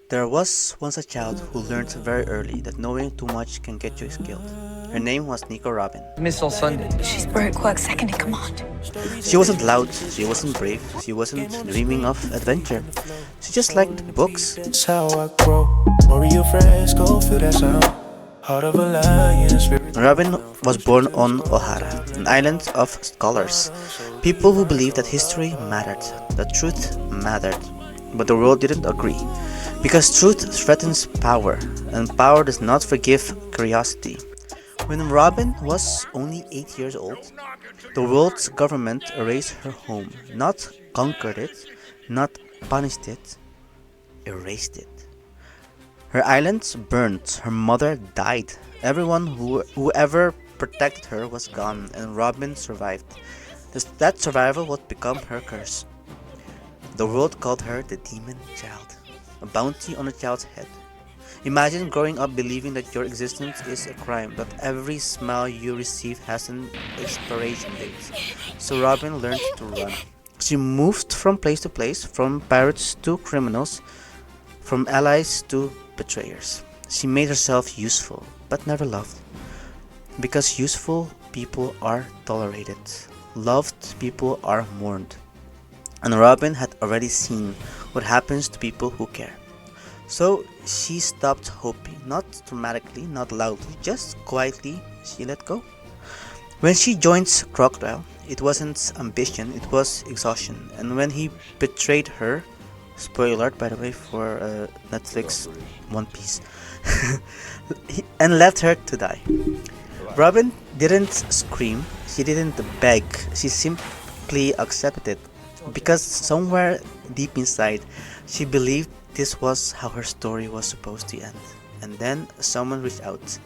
There was once a child who learned very early that knowing too much can get you killed. Her name was Nico Robin. Miss on Sunday. She's Brokework's second in command. She wasn't loud, she wasn't brave, she wasn't dreaming of adventure. She just liked books. That's how I grow. Oreo fresco, feel that sound. Heart of a lion, spirit. Robin was born on Ohara, an island of scholars, people who believed that history mattered, that truth mattered. But the world didn't agree, because truth threatens power, and power does not forgive curiosity. When Robin was only 8 years old, the world's government erased her home, not conquered it, not punished it, erased it. Her islands burned, her mother died, whoever protected her was gone, and Robin survived. That survival would become her curse. The world called her the demon child, a bounty on a child's head. Imagine growing up believing that your existence is a crime, that every smile you receive has an expiration date. So Robin learned to run. She moved from place to place, from pirates to criminals, from allies to betrayers. She made herself useful, but never loved. Because useful people are tolerated, loved people are mourned. And Robin had already seen what happens to people who care. So she stopped hoping, not dramatically, not loudly, just quietly she let go. When she joined Crocodile, it wasn't ambition, it was exhaustion. And when he betrayed her, spoiler by the way for Netflix One Piece, and left her to die. Robin didn't scream, she didn't beg, she simply accepted it. Because somewhere deep inside, she believed this was how her story was supposed to end. And then someone reached out.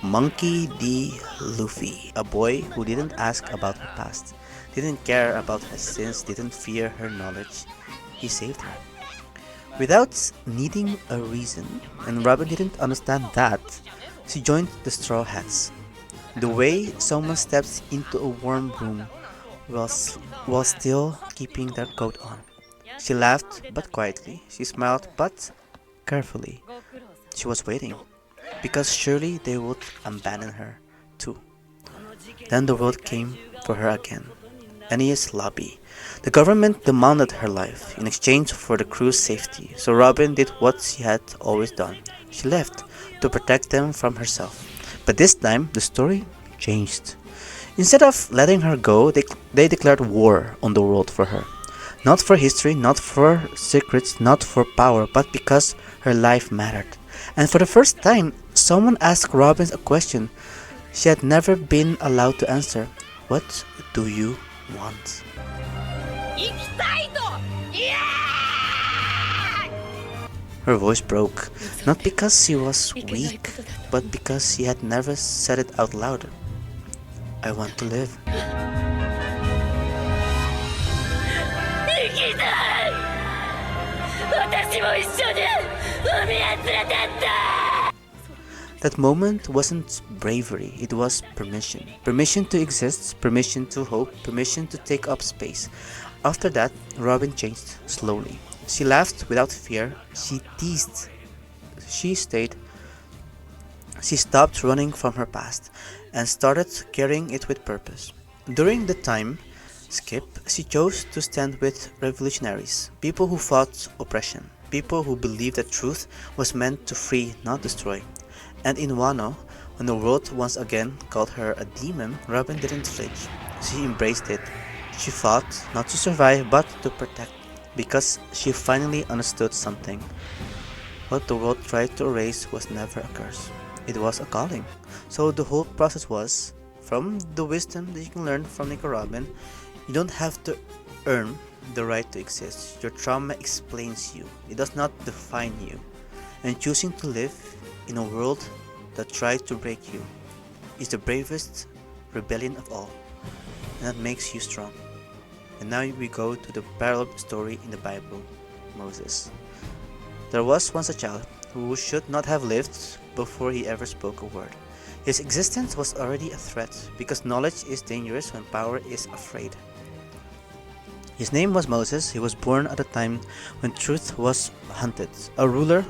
Monkey D. Luffy, a boy who didn't ask about her past, didn't care about her sins, didn't fear her knowledge. He saved her. Without needing a reason, and Robin didn't understand that, she joined the Straw Hats. The way someone steps into a warm room while still keeping their coat on. She laughed, but quietly. She smiled, but carefully. She was waiting, because surely they would abandon her, too. Then the world came for her again. Enies Lobby. The government demanded her life in exchange for the crew's safety, so Robin did what she had always done. She left to protect them from herself. But this time, the story changed. Instead of letting her go, they declared war on the world for her. Not for history, not for secrets, not for power, but because her life mattered. And for the first time, someone asked Robin a question she had never been allowed to answer. What do you want? Her voice broke, not because she was weak, but because she had never said it out loud. I want to live. That moment wasn't bravery, it was permission. Permission to exist, permission to hope, permission to take up space. After that, Robin changed slowly. She laughed without fear, she teased, she stayed. She stopped running from her past and started carrying it with purpose. During the time skip, she chose to stand with revolutionaries, people who fought oppression, people who believed that truth was meant to free, not destroy. And in Wano, when the world once again called her a demon, Robin didn't flinch. She embraced it. She fought, not to survive, but to protect, because she finally understood something. What the world tried to erase was never a curse. It was a calling. So the whole process was, from the wisdom that you can learn from Nico Robin, you don't have to earn the right to exist. Your trauma explains you. It does not define you. And choosing to live in a world that tried to break you is the bravest rebellion of all. And that makes you strong. And now we go to the parallel story in the Bible, Moses. There was once a child who should not have lived before he ever spoke a word. His existence was already a threat, because knowledge is dangerous when power is afraid. His name was Moses. He was born at a time when truth was hunted. A ruler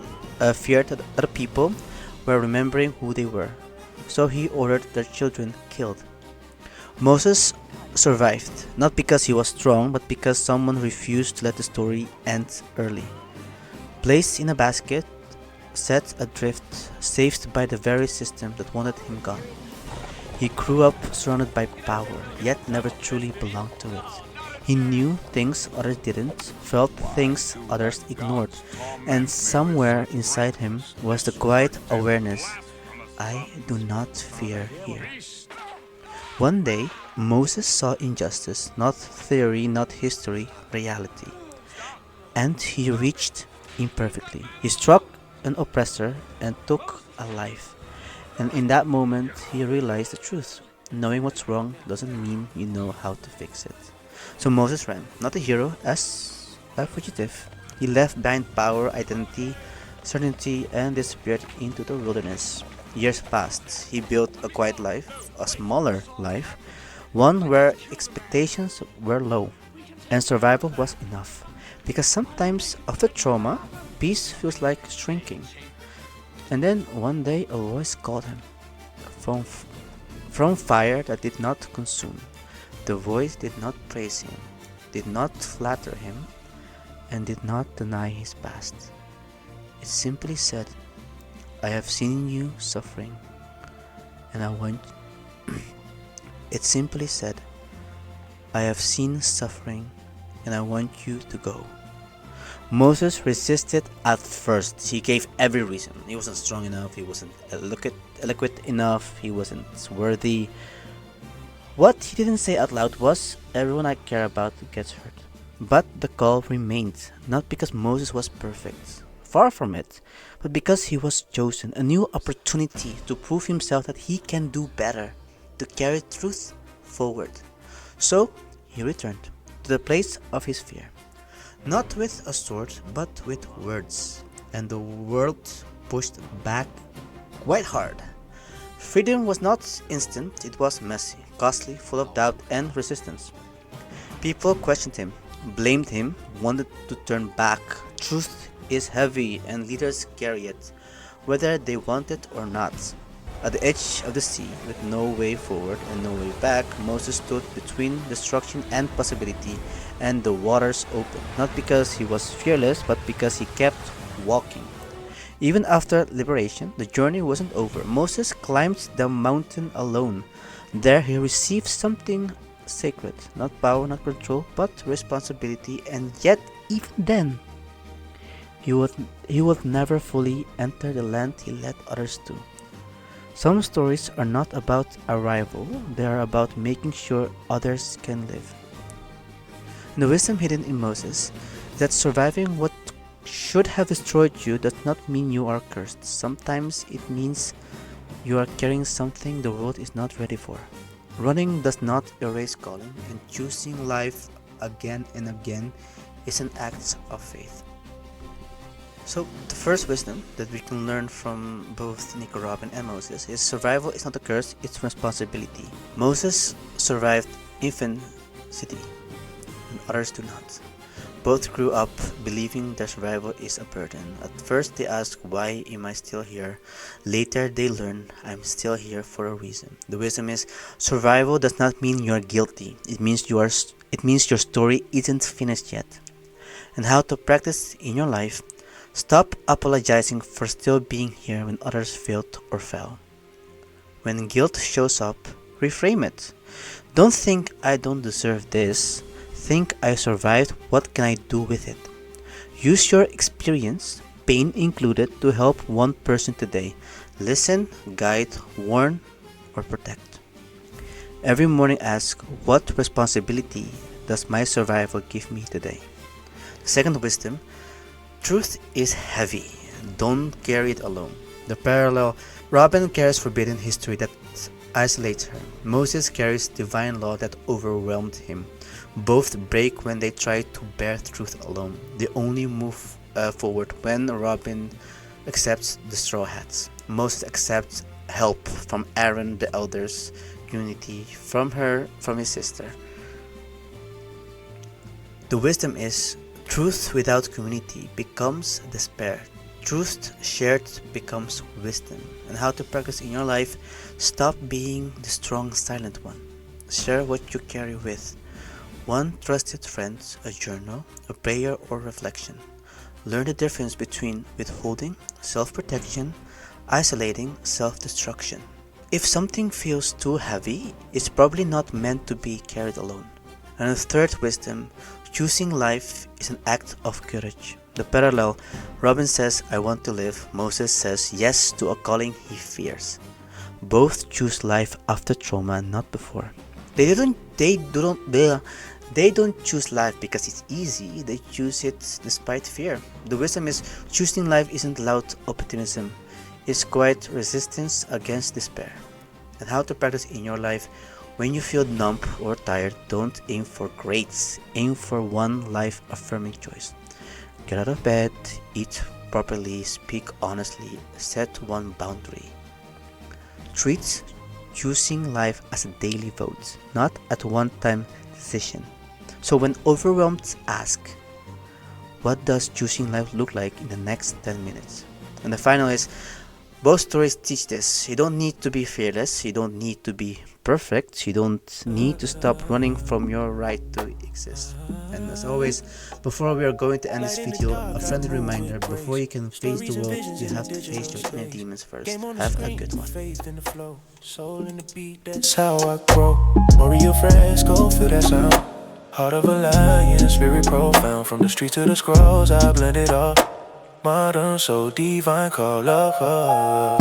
feared that other people were remembering who they were, so he ordered their children killed. Moses survived, not because he was strong, but because someone refused to let the story end early. Placed in a basket, set adrift, saved by the very system that wanted him gone. He grew up surrounded by power, yet never truly belonged to it. He knew things others didn't, felt things others ignored, and somewhere inside him was the quiet awareness, I do not fear here. One day, Moses saw injustice, not theory, not history, reality. And he reached imperfectly. He struck an oppressor and took a life. And in that moment, he realized the truth. Knowing what's wrong doesn't mean you know how to fix it. So Moses ran, not a hero, as a fugitive. He left behind power, identity, certainty, and disappeared into the wilderness. Years passed. He built a quiet life, a smaller life, one where expectations were low, and survival was enough. Because sometimes, after trauma, peace feels like shrinking. And then one day a voice called him from fire that did not consume. The voice did not praise him, did not flatter him, and did not deny his past. It simply said, I have seen you suffering, and I want it simply said, I have seen suffering, and I want you to go. Moses resisted at first. He gave every reason. He wasn't strong enough, he wasn't eloquent enough, he wasn't worthy. What he didn't say out loud was, everyone I care about gets hurt. But the call remained, not because Moses was perfect, far from it, but because he was chosen, a new opportunity to prove himself that he can do better, to carry truth forward. So he returned to the place of his fear, not with a sword, but with words, and the world pushed back quite hard. Freedom was not instant, it was messy, costly, full of doubt and resistance. People questioned him, blamed him, wanted to turn back. Truth is heavy and leaders carry it, whether they want it or not. At the edge of the sea, with no way forward and no way back, Moses stood between destruction and possibility, and the waters opened, not because he was fearless, but because he kept walking. Even after liberation, the journey wasn't over. Moses climbed the mountain alone. There he received something sacred, not power, not control, but responsibility, and yet even then, he would never fully enter the land he led others to. Some stories are not about arrival, they are about making sure others can live. And the wisdom hidden in Moses is that surviving what should have destroyed you does not mean you are cursed. Sometimes it means you are carrying something the world is not ready for. Running does not erase calling, and choosing life again and again is an act of faith. So, the first wisdom that we can learn from both Nico Robin and Moses is survival is not a curse, it's responsibility. Moses survived infancy, and others do not. Both grew up believing their survival is a burden. At first they ask, why am I still here? Later they learn, I'm still here for a reason. The wisdom is, survival does not mean you are guilty. It means your story isn't finished yet. And how to practice in your life, stop apologizing for still being here when others failed or fell. When guilt shows up, reframe it. Don't think I don't deserve this. Think I survived, what can I do with it? Use your experience, pain included, to help one person today. Listen, guide, warn, or protect. Every morning ask, what responsibility does my survival give me today? Second wisdom, truth is heavy. Don't carry it alone. The parallel, Robin carries forbidden history that isolates her. Moses carries divine law that overwhelmed him. Both break when they try to bear truth alone. They only move forward when Robin accepts the straw hats. Moses accepts help from Aaron the elders, unity from his sister. The wisdom is truth without community becomes despair. Truth shared becomes wisdom. And how to practice in your life: stop being the strong silent one. Share what you carry with one trusted friend, a journal, a prayer or reflection. Learn the difference between withholding, self-protection, isolating, self-destruction. If something feels too heavy, it's probably not meant to be carried alone. And the third wisdom: choosing life is an act of courage. The parallel: Robin says, I want to live. Moses says yes to a calling he fears. Both choose life after trauma, not before. They don't choose life because it's easy. They choose it despite fear. The wisdom is choosing life isn't loud optimism. It's quiet resistance against despair. And how to practice in your life: when you feel numb or tired, don't aim for grades. Aim for one life-affirming choice. Get out of bed, eat properly, speak honestly, set one boundary. Treat choosing life as a daily vote, not at one-time decision. So when overwhelmed, ask, what does choosing life look like in the next 10 minutes? And the final is, both stories teach this. You don't need to be fearless. You don't need to be perfect. You don't need to stop running from your right to exist. And as always, before we are going to end this video, a friendly reminder: before you can face the world, you have to face your inner demons first. Have a good one. Soul in the beat, that's how I grow. Warrior fresco, feel that sound. Heart of a lion, spirit profound. From the street to the scrolls, I blend it all. Modern, so divine, call love.